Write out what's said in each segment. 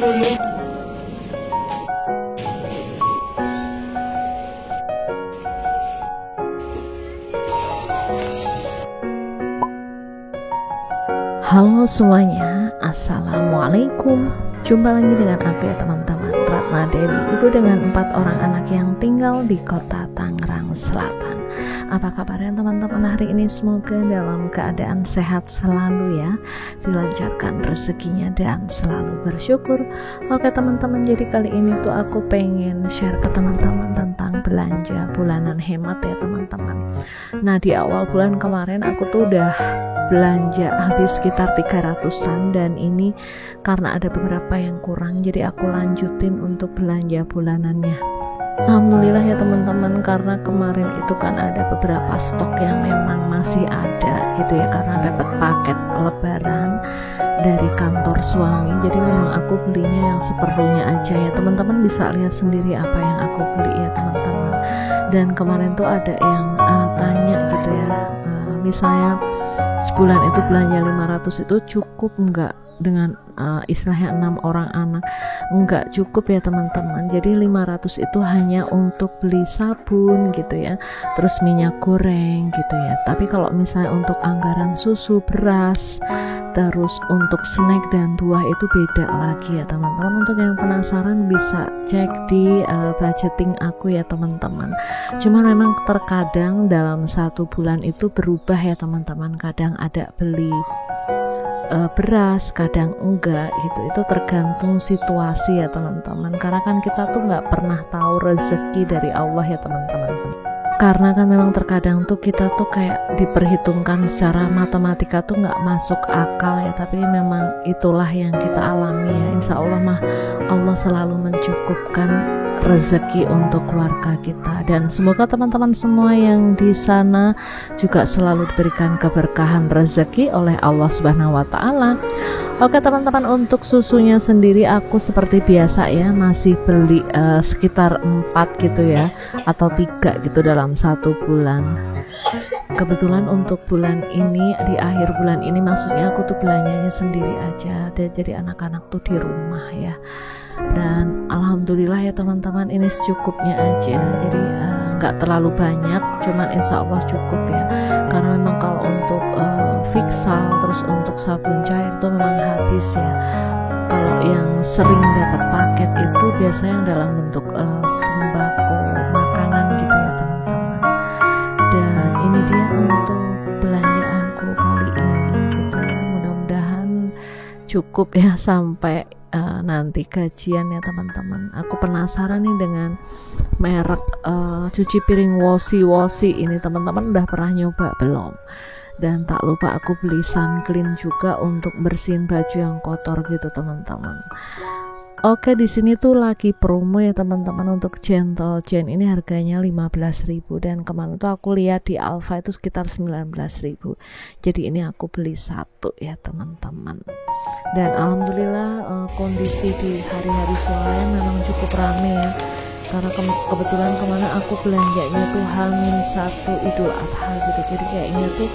Halo semuanya, assalamualaikum. Jumpa lagi dengan aku ya teman-teman, Ratna Dewi, ibu dengan 4 orang anak yang tinggal di kota Tangerang Selatan. Apa kabarnya teman-teman hari ini? Semoga dalam keadaan sehat selalu ya, dilancarkan rezekinya dan selalu bersyukur. Oke teman-teman, jadi kali ini tuh aku pengen share ke teman-teman tentang belanja bulanan hemat ya teman-teman. Nah, di awal bulan kemarin aku tuh udah belanja habis sekitar 300-an, dan ini karena ada beberapa yang kurang jadi aku lanjutin untuk belanja bulanannya. Alhamdulillah ya teman-teman, karena kemarin itu kan ada beberapa stok yang memang masih ada gitu ya, karena dapat paket lebaran dari kantor suami, jadi memang aku belinya yang seperlunya aja ya teman-teman. Bisa lihat sendiri apa yang aku beli ya teman-teman. Dan kemarin tuh ada yang tanya gitu ya, misalnya sebulan itu belanja 500 itu cukup enggak dengan istilahnya 6 orang anak? Enggak cukup ya teman-teman. Jadi 500 itu hanya untuk beli sabun gitu ya, terus minyak goreng gitu ya. Tapi kalau misalnya untuk anggaran susu, beras, terus untuk snack dan buah itu beda lagi ya teman-teman. Untuk yang penasaran bisa cek di budgeting aku ya teman-teman. Cuman memang terkadang dalam 1 bulan itu berubah ya teman-teman. Kadang ada beli beras, kadang enggak gitu. Itu tergantung situasi ya teman-teman, karena kan kita tuh nggak pernah tahu rezeki dari Allah ya teman-teman. Karena kan memang terkadang tuh kita tuh kayak diperhitungkan secara matematika tuh nggak masuk akal ya, tapi memang itulah yang kita alami ya. Insya Allah mah Allah selalu mencukupkan rezeki untuk keluarga kita, dan semoga teman-teman semua yang di sana juga selalu diberikan keberkahan rezeki oleh Allah Subhanahu wa taala. Oke teman-teman, untuk susunya sendiri aku seperti biasa ya masih beli sekitar 4 gitu ya, atau 3 gitu dalam 1 bulan. Kebetulan untuk bulan ini, di akhir bulan ini maksudnya aku tuh belanjanya sendiri aja, dan jadi anak-anak tuh di rumah ya. Dan alhamdulillah ya teman-teman, ini secukupnya aja, jadi nggak terlalu banyak, cuman insya Allah cukup ya. Karena memang kalau untuk fiksal terus untuk sabun cair itu memang habis ya. Kalau yang sering dapat paket itu biasanya yang dalam bentuk sembako, makanan gitu ya teman-teman. Dan ini dia untuk belanjaanku kali ini gitu ya, mudah-mudahan cukup ya sampai nanti gajian ya teman-teman. Aku penasaran nih dengan merek cuci piring Wosi ini teman-teman, udah pernah nyoba belum? Dan tak lupa aku beli sun clean juga untuk bersihin baju yang kotor gitu teman-teman. Oke, di sini tuh lagi promo ya teman-teman. Untuk Gentle Gen ini harganya 15.000, dan kemarin tuh aku lihat di Alfa itu sekitar 19.000. Jadi ini aku beli 1 ya teman-teman. Dan alhamdulillah kondisi di hari-hari swalayan memang cukup rame ya. Karena kebetulan kemana aku belanjanya tuh H-1 Idul Adha gitu. Jadi kayaknya tuh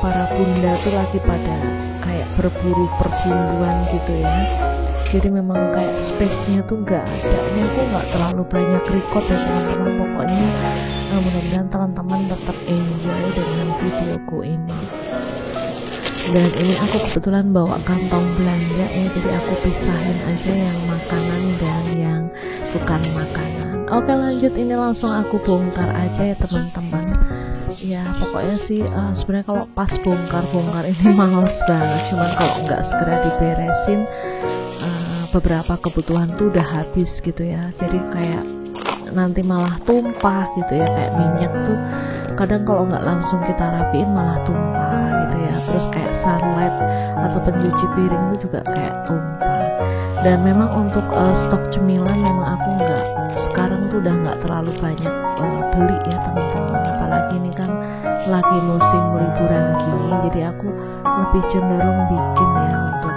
para bunda tuh lagi pada kayak berburu perburuan gitu ya. Jadi memang kayak space-nya tuh nggak ada. Ini aku nggak terlalu banyak record ya teman-teman. Pokoknya mudah-mudahan teman-teman tetap enjoy dengan videoku ini. Dan ini aku kebetulan bawa kantong belanja ya, jadi aku pisahin aja yang makanan dan yang bukan makanan. Oke lanjut, ini langsung aku bongkar aja ya teman-teman. Ya pokoknya sih sebenarnya kalau pas bongkar ini males banget. Cuman kalau nggak segera diberesin, beberapa kebutuhan tuh udah habis gitu ya. Jadi kayak nanti malah tumpah gitu ya, kayak minyak tuh kadang kalau nggak langsung kita rapiin malah tumpah gitu ya. Terus kayak sunlight atau pencuci piring itu juga kayak tumpah. Dan memang untuk stok cemilan memang aku nggak, sekarang tuh udah nggak terlalu banyak beli ya teman-teman. Apalagi ini kan lagi musim liburan gini, jadi aku lebih cenderung bikin ya untuk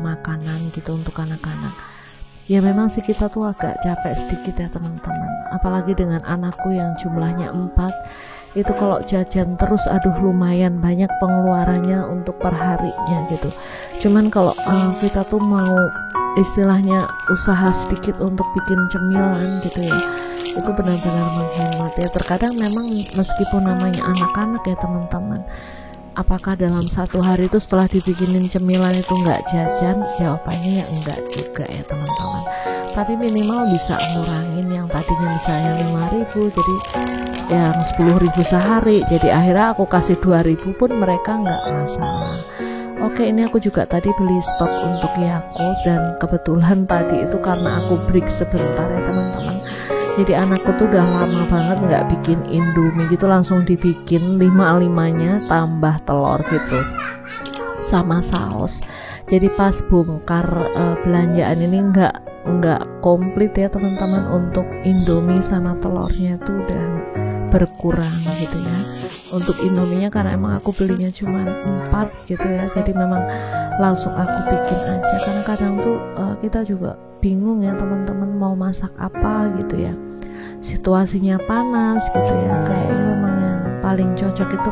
makanan gitu untuk anak-anak. Ya memang sih kita tuh agak capek sedikit ya teman-teman, apalagi dengan anakku yang jumlahnya 4. Itu kalau jajan terus aduh lumayan banyak pengeluarannya untuk per harinya gitu. Cuman kalau kita tuh mau istilahnya usaha sedikit untuk bikin cemilan gitu ya, itu benar-benar menghemat ya. Terkadang memang meskipun namanya anak-anak ya teman-teman, apakah dalam satu hari itu setelah dibikinin cemilan itu nggak jajan? Jawabannya ya enggak juga ya teman-teman. Tapi minimal bisa ngurangin yang tadinya misalnya 5.000 jadi yang 10.000 sehari, jadi akhirnya aku kasih 2.000 pun mereka nggak masalah. Oke, ini aku juga tadi beli stok untuk Yakult, dan kebetulan tadi itu karena aku break sebentar ya teman-teman, jadi anakku tuh udah lama banget nggak bikin Indomie gitu, langsung dibikin 5-5-nya tambah telur gitu sama saus. Jadi pas bongkar belanjaan ini nggak komplit ya teman-teman, untuk Indomie sama telurnya tuh udah berkurang gitu ya. Untuk Indominya karena emang aku belinya cuma 4 gitu ya, jadi memang langsung aku bikin aja, karena kadang tuh kita juga bingung ya teman-teman mau masak apa gitu ya, situasinya panas gitu ya, kayaknya memang yang paling cocok itu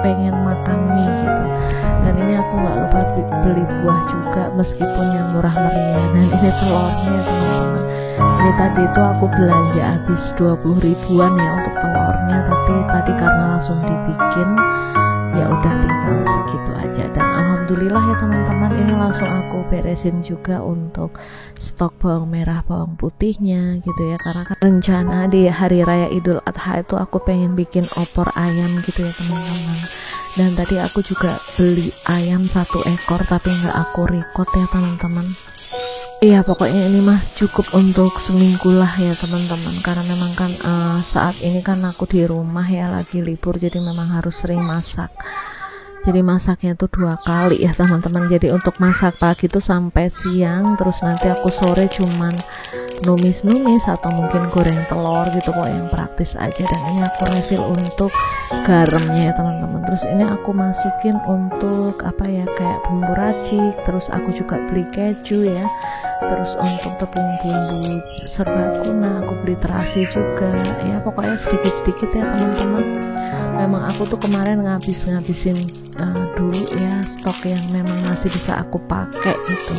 pengen makan mie gitu. Dan ini aku nggak lupa beli buah juga meskipun yang murah meriah, dan ini telurnya teman-teman. Ini tadi itu aku belanja habis 20 ribuan ya untuk telurnya, tapi tadi karena langsung dibikin ya udah tinggal segitu aja. Dan alhamdulillah ya teman-teman, ini langsung aku beresin juga untuk stok bawang merah bawang putihnya gitu ya, karena kan rencana di hari raya Idul Adha itu aku pengen bikin opor ayam gitu ya teman-teman. Dan tadi aku juga beli ayam 1 ekor tapi nggak aku record ya teman-teman. Iya, pokoknya ini mah cukup untuk seminggu lah ya teman-teman, karena memang kan saat ini kan aku di rumah ya, lagi libur, jadi memang harus sering masak. Jadi masaknya tuh 2 kali ya teman-teman. Jadi untuk masak pagi tuh sampai siang, terus nanti aku sore cuman numis-numis atau mungkin goreng telur gitu kok, yang praktis aja. Dan ini aku refill untuk garamnya ya teman-teman. Terus ini aku masukin untuk apa ya, kayak bumbu racik, terus aku juga beli keju ya. Terus untuk tepung bumbu serbaguna aku beli terasi juga ya, pokoknya sedikit-sedikit ya teman-teman. Memang aku tuh kemarin ngabisin dulu ya stok yang memang masih bisa aku pakai gitu,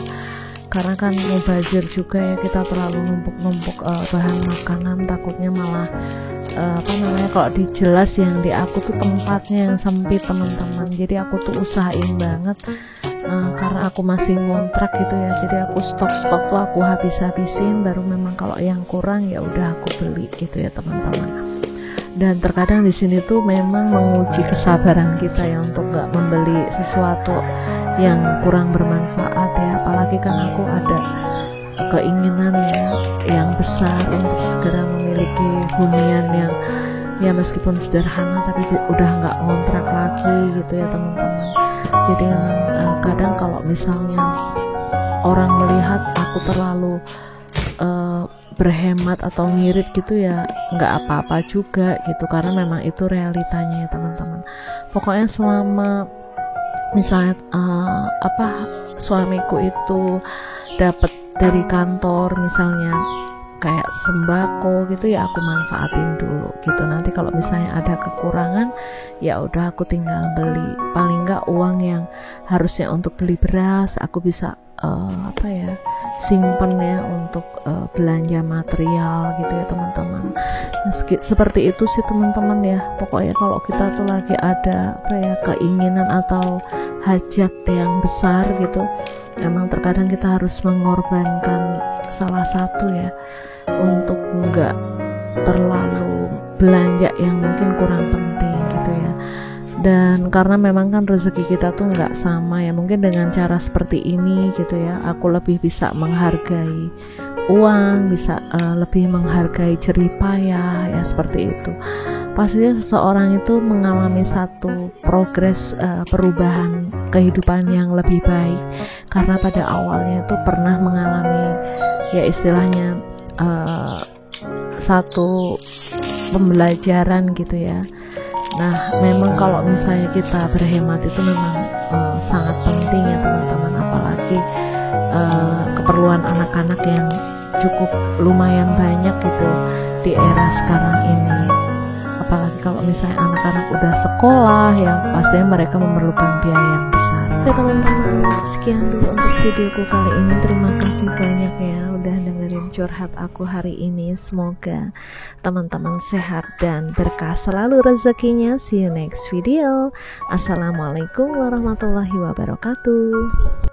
karena kan mubazir juga ya, kita terlalu numpuk-numpuk bahan makanan, takutnya malah kalau dijelas yang di aku tuh tempatnya yang sempit teman-teman. Jadi aku tuh usahain banget karena aku masih ngontrak gitu ya, jadi aku stok tuh aku habisin, baru memang kalau yang kurang ya udah aku beli gitu ya teman-teman. Dan terkadang di sini tuh memang menguji kesabaran kita ya untuk nggak membeli sesuatu yang kurang bermanfaat ya, apalagi kan aku ada keinginan yang besar untuk segera memiliki hunian yang ya meskipun sederhana tapi udah nggak ngontrak lagi gitu ya teman-teman. Jadi kadang kalau misalnya orang melihat aku terlalu berhemat atau ngirit gitu ya nggak apa-apa juga gitu, karena memang itu realitanya ya teman-teman. Pokoknya selama misalnya suamiku itu dapat dari kantor misalnya kayak sembako gitu ya, aku manfaatin dulu gitu. Nanti kalau misalnya ada kekurangan ya udah aku tinggal beli, paling nggak uang yang harusnya untuk beli beras aku bisa simpen ya untuk belanja material gitu ya teman-teman. Seperti itu sih teman-teman ya. Pokoknya kalau kita tuh lagi ada keinginan atau hajat yang besar gitu, emang terkadang kita harus mengorbankan salah satu ya, untuk nggak terlalu belanja yang mungkin kurang penting gitu ya. Dan karena memang kan rezeki kita tuh nggak sama ya, mungkin dengan cara seperti ini gitu ya, aku lebih bisa menghargai uang, bisa lebih menghargai jerih payah ya, seperti itu. Pastinya seseorang itu mengalami satu progres perubahan kehidupan yang lebih baik, karena pada awalnya itu pernah mengalami ya istilahnya satu pembelajaran gitu ya. Nah, memang kalau misalnya kita berhemat itu memang sangat penting ya teman-teman, apalagi keperluan anak-anak yang cukup lumayan banyak gitu di era sekarang ini. Apalagi kalau misalnya anak-anak udah sekolah ya, pastinya mereka memerlukan biaya yang besar. Oke teman-teman, sekian dulu untuk videoku kali ini. Terima kasih kasih banyak ya udah dengerin curhat aku hari ini. Semoga teman-teman sehat dan berkah selalu rezekinya. See you next video. Assalamualaikum warahmatullahi wabarakatuh.